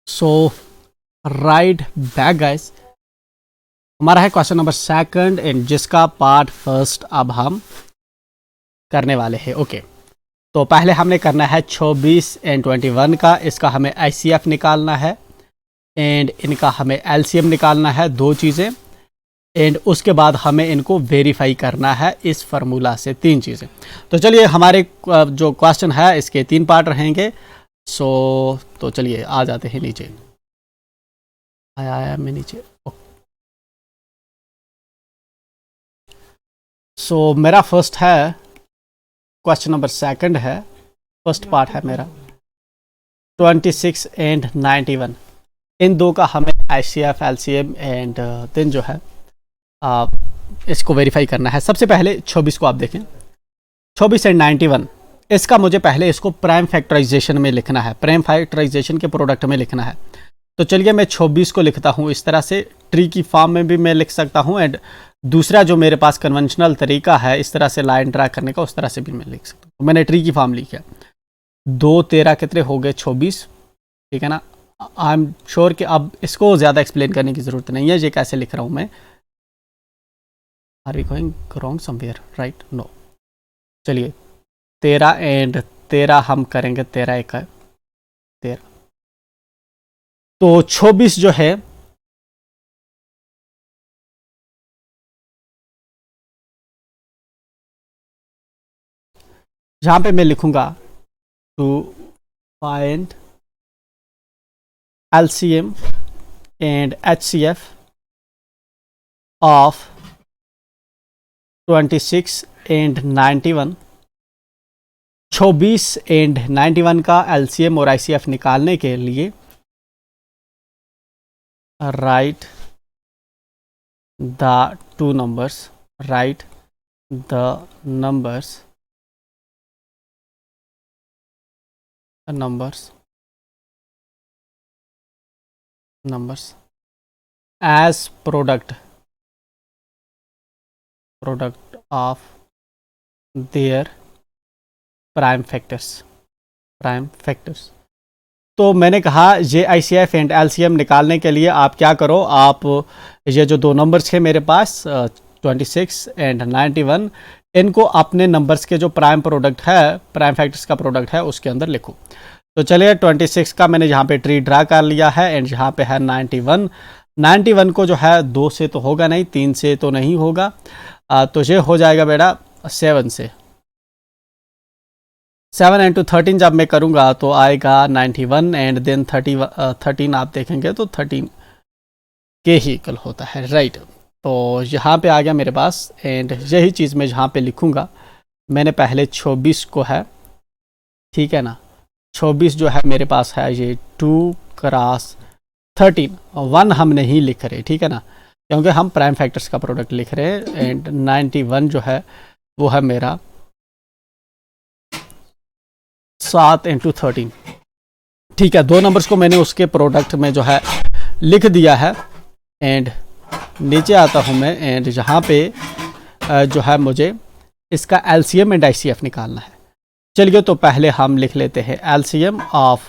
सो right back guys, हमारा है question number second and जिसका पार्ट फर्स्ट अब हम करने वाले हैं। ओके, तो पहले हमने करना है 24 एंड 21 का। इसका हमें ICF निकालना है एंड इनका हमें LCM निकालना है, दो चीज़ें। एंड उसके बाद हमें इनको वेरीफाई करना है इस फार्मूला से, तीन चीज़ें। तो चलिए, हमारे जो क्वेश्चन है इसके तीन पार्ट रहेंगे। तो चलिए आ जाते हैं नीचे। आया मैं नीचे। मेरा फर्स्ट है क्वेश्चन नंबर सेकंड है, फर्स्ट पार्ट है मेरा 26 एंड 91। इन दो का हमें ICF LCM एंड देन जो है इसको वेरीफाई करना है। सबसे पहले 24 को आप देखें, 24 एंड 91, इसका मुझे पहले इसको प्राइम फैक्टराइजेशन में लिखना है, प्राइम फैक्टराइजेशन के प्रोडक्ट में लिखना है। तो चलिए मैं 24 को लिखता हूँ इस तरह से, ट्री की फॉर्म में भी मैं लिख सकता हूँ एंड दूसरा जो मेरे पास कन्वेंशनल तरीका है इस तरह से लाइन ड्रा करने का, उस तरह से भी मैं लिख सकता हूँ। तो मैंने ट्री की फॉर्म लिखी है। 2 13 कितने हो गए 24, ठीक है ना। आई एम श्योर कि अब इसको ज़्यादा एक्सप्लेन करने की ज़रूरत नहीं है, ये कैसे लिख रहा हूँ मैं। Are we going wrong somewhere, right? No. चलिए 13 एंड 13 हम करेंगे, 13 1 13। तो 24 जो है जहां पे मैं लिखूंगा to find LCM and HCF of 26 and 91। 24 and 91 का LCM और ICF निकालने के लिए write the two numbers, write the numbers as product of their prime factors। तो मैंने कहा ये ICF एंड LCM निकालने के लिए आप क्या करो, आप ये जो दो नंबर्स है मेरे पास 26 एंड 91, इनको अपने नंबर्स के जो प्राइम प्रोडक्ट है, प्राइम फैक्टर्स का प्रोडक्ट है, उसके अंदर लिखो। तो चलिए 26 का मैंने यहाँ पे ट्री ड्रा कर लिया है एंड यहाँ पे है 91 को जो है 2 से तो होगा नहीं, 3 से तो नहीं होगा, तो ये हो जाएगा बेटा 7 से। 7 इंटू 13 जब मैं करूँगा तो आएगा 91 एंड देन 13 आप देखेंगे तो 13 के ही इक्वल होता है, राइट। तो यहाँ पे आ गया मेरे पास एंड यही चीज़ मैं यहाँ पे लिखूँगा। मैंने पहले 24 को है, ठीक है ना, 24 जो है मेरे पास है ये 2 क्रॉस 13, 1 हम नहीं लिख रहे, ठीक है ना, क्योंकि हम प्राइम फैक्टर्स का प्रोडक्ट लिख रहे हैं। एंड 91 जो है वो है मेरा 7 इंटू 13, ठीक है। दो नंबर्स को मैंने उसके प्रोडक्ट में जो है लिख दिया है एंड नीचे आता हूँ मैं एंड यहाँ पे जो है मुझे इसका LCM एंड ICF निकालना है। चलिए तो पहले हम लिख लेते हैं LCM ऑफ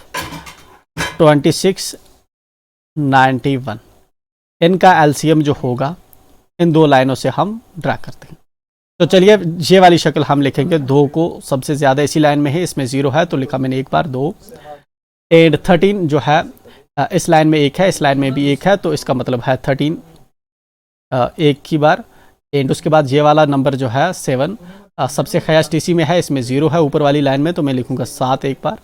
26 91। इनका LCM जो होगा इन दो लाइनों से हम ड्रा करते हैं। तो चलिए ये वाली शक्ल हम लिखेंगे, 2 को सबसे ज़्यादा इसी लाइन में है, इसमें 0 है तो लिखा मैंने एक बार 2 एंड 13 जो है इस लाइन में 1 है, इस लाइन में भी 1 है, तो इसका मतलब है 13 एक की बार। एंड उसके बाद ये वाला नंबर जो है 7 सबसे खयास TC में है, इसमें 0 है ऊपर वाली लाइन में, तो मैं लिखूंगा 7 एक बार।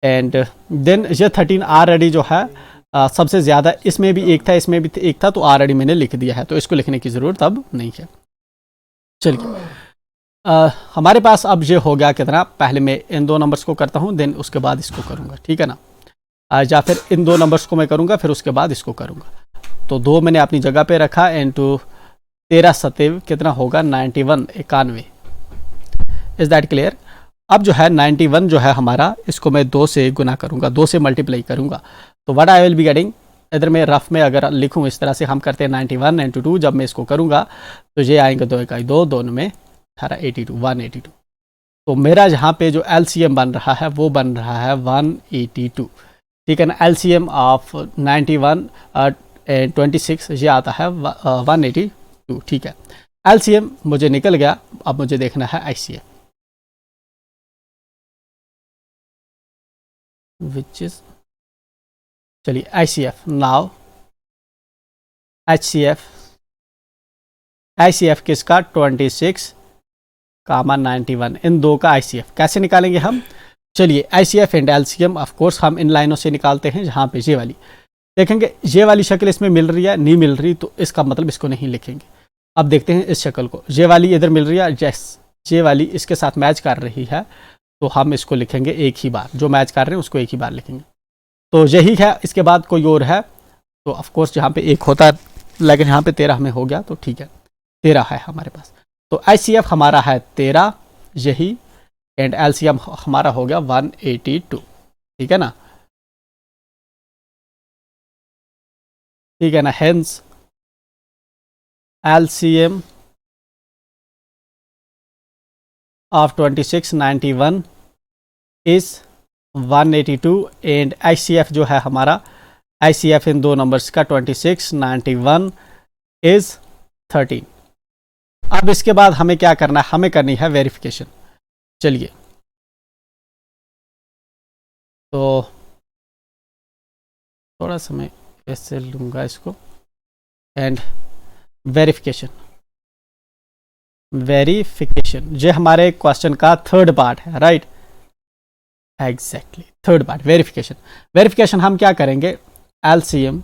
एंड देन ये 13 ऑलरेडी जो है सबसे ज़्यादा इसमें भी 1 था, इसमें भी 1 था, तो ऑलरेडी मैंने लिख दिया है, तो इसको लिखने की ज़रूरत अब नहीं है। चलिए हमारे पास अब ये हो गया कितना, पहले मैं इन दो नंबर्स को करता हूँ देन उसके बाद इसको करूँगा, ठीक है ना, या फिर इन दो नंबर्स को मैं करूँगा फिर उसके बाद इसको करूँगा। तो 2 मैंने अपनी जगह पे रखा इंटू 13 7 कितना होगा 91 91। Is that clear? अब जो है 91 जो है हमारा, इसको मैं 2 से गुना करूँगा, 2 से मल्टीप्लाई करूँगा, तो what I will be getting, इधर मैं रफ में अगर लिखूँ इस तरह से हम करते हैं 91 इंटू 2, जब मैं इसको करूँगा तो ये आएंगे 2 1 2, दोनों में 82 182। तो मेरा जहाँ पे जो LCM बन रहा है वो बन रहा है 182। ठीक है ना। LCM ऑफ 91 एंड 26 ये आता है 182। ठीक है, LCM मुझे निकल गया। अब मुझे देखना है ICF, विच इज, चलिए ICF नाउ, ICF किसका, 26 कामा 91, इन दो का ICF कैसे निकालेंगे हम। चलिए ICF and LCM of course हम इन लाइनों से निकालते हैं, जहाँ पे ये वाली देखेंगे, ये वाली शक्ल इसमें मिल रही है, नहीं मिल रही तो इसका मतलब इसको नहीं लिखेंगे। अब देखते हैं इस शक्ल को, ये वाली इधर मिल रही है, जैस ये वाली इसके साथ मैच कर रही है, तो हम इसको लिखेंगे एक ही बार, जो मैच कर रहे हैं उसको एक ही बार लिखेंगे। तो यही है, इसके बाद कोई और है तो ऑफ कोर्स यहाँ पे एक होता है, लेकिन यहाँ पे 13 हमें हो गया तो ठीक है, 13 है हमारे पास। तो ICF हमारा है 13 यही, एंड LCM हमारा हो गया 182। ठीक है ना, ठीक है ना। Hence LCM of 2691 is 182 and ICF जो है हमारा, ICF इन दो नंबर्स का 2691 इज 13। अब इसके बाद हमें क्या करना है, हमें करनी है वेरिफिकेशन। चलिए, तो थोड़ा सा मैं ऐसे लूँगा इसको, एंड वेरिफिकेशन ये हमारे क्वेश्चन का थर्ड पार्ट है, right, exactly third part verification हम क्या करेंगे, LCM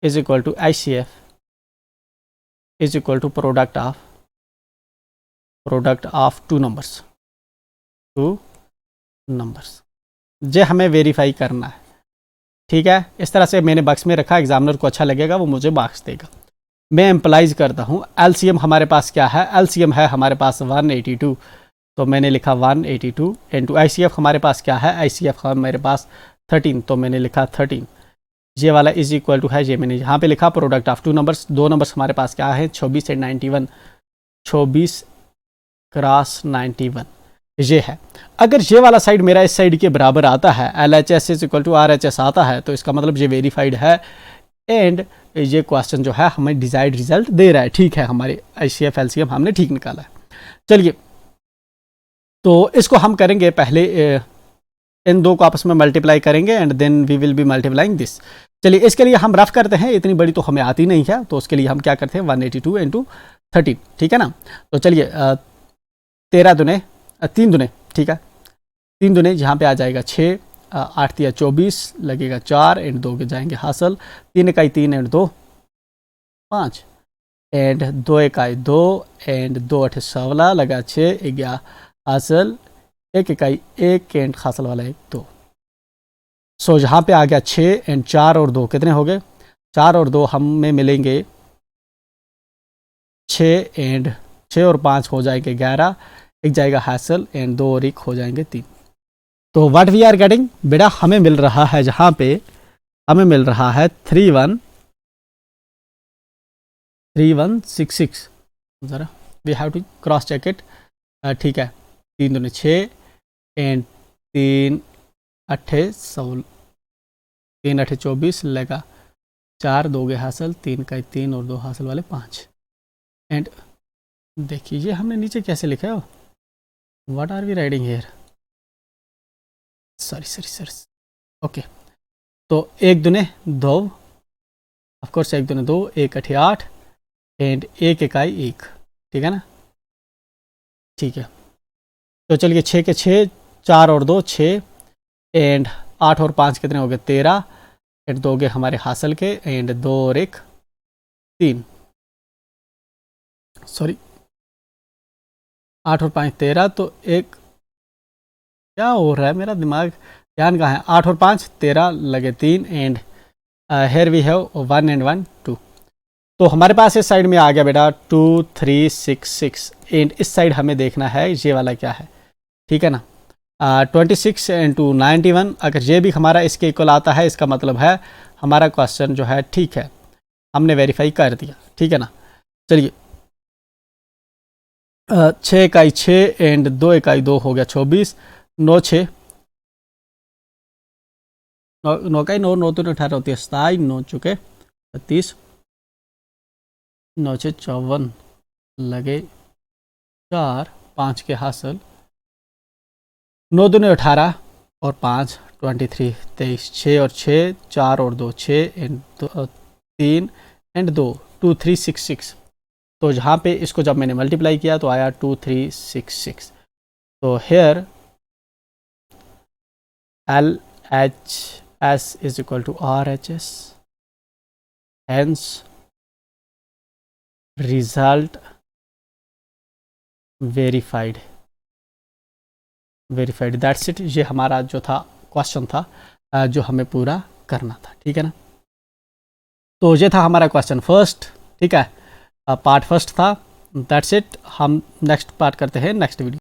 is equal to ICF is equal to product of two numbers ये हमें वेरीफाई करना है। ठीक है, इस तरह से मैंने बॉक्स में रखा, एग्जामिनर को अच्छा लगेगा वो मुझे मार्क्स देगा। मैं एम्प्लाइज करता हूँ, LCM हमारे पास क्या है, LCM है हमारे पास 182, तो मैंने लिखा 182 इंटू ICF हमारे पास क्या है, ICF हमारे पास 13, तो मैंने लिखा 13। ये वाला इज इक्वल टू है, ये मैंने यहाँ पे लिखा प्रोडक्ट ऑफ टू नंबर्स, दो नंबर्स हमारे पास क्या है 26 एंड 91, 26 क्रॉस 91 ये है। अगर ये वाला साइड मेरा इस साइड के बराबर आता है, LHS is equal to RHS आता है, तो इसका मतलब ये वेरीफाइड है एंड ये क्वेश्चन जो है हमें डिजायर्ड रिजल्ट दे रहा है। ठीक है, हमारे ICF LCM हमने ठीक निकाला है। चलिए, तो इसको हम करेंगे पहले, इन दो को आपस में मल्टीप्लाई करेंगे and then we will be multiplying this. चलिए, इसके लिए हम रफ करते हैं, इतनी बड़ी तो हमें आती नहीं है, तो उसके लिए हम क्या करते हैं 182 इंटू 13। ठीक है ना, तो चलिए 13 दुने 3 दुने, ठीक है 3 दुने यहाँ पे आ जाएगा 6, 8 या 24 लगेगा 4 एंड 2 के जाएंगे हासिल, 3 इकाई 3 एंड 2 5 एंड 2 इकाई 2 एंड 2 8 16 लगा 6 11 हासिल, 1 इकाई 1 एंड हासिल वाला 1 2। सो यहाँ पे आ गया 6 एंड 4 और 2 कितने हो गए, 4 और 2 हमें मिलेंगे 6 एंड 6 और 5 हो जाएंगे 11, एक जाएगा हासिल एंड 2 और 1 हो जाएंगे 3। तो व्हाट वी आर गेटिंग बेटा, हमें मिल रहा है, जहाँ पे हमें मिल रहा है 3166। ज़रा we have to cross check it. ठीक है, 3 दूनी 6 एंड 3 अट्ठे 16, 3 अट्ठे 24 लगा 4 2 के हासिल, 3 का 3 और 2 हासिल वाले 5 एंड देखिए ये हमने नीचे कैसे लिखा है, what are we writing here, sorry okay. तो 1 दूने 2, ऑफ कोर्स 1 दूने 2, 1 अट्ठे 8 एंड 1 इकाई 1, ठीक है ना। ठीक है, तो चलिए 6 के 6, 4 और 2 6 एंड 8 और 5 कितने हो गए 13 एंड 2 गए हमारे हासिल के एंड 2 और 1 3, सॉरी 8 और 5 13, तो एक क्या हो रहा है, मेरा दिमाग ध्यान कहाँ है, 8 और 5 13 लगे 3 and here we have 1 and 1 2। तो हमारे पास इस साइड में आ गया बेटा 2 3 6 6 एंड इस साइड हमें देखना है ये वाला क्या है, ठीक है ना। 26 इंटू 91, अगर ये भी हमारा इसके इक्वल आता है, इसका मतलब है हमारा क्वेश्चन जो है ठीक है, हमने वेरीफाई कर दिया, ठीक है ना। चलिए 6 इकाई 6 एंड 2 इकाई 2 हो गया 24, 9 6 9 का ही 9, 9 दूनी 18 होती है 27, 9 चुके 32, 9 से 54 लगे 4, 5 के हासिल, 9 दूनी 18 और 5 23, 23, 6 और 6, 4 और 2 6 एंड 3 एंड 2 2366। तो जहाँ पे इसको जब मैंने मल्टीप्लाई किया तो आया 2366। तो here LHS is equal to RHS, hence result verified। That's it. ये हमारा जो था क्वेश्चन था जो हमें पूरा करना था, ठीक है ना। तो ये था हमारा क्वेश्चन फर्स्ट, ठीक है, पार्ट फर्स्ट था। That's it. हम नेक्स्ट पार्ट करते हैं नेक्स्ट वीडियो।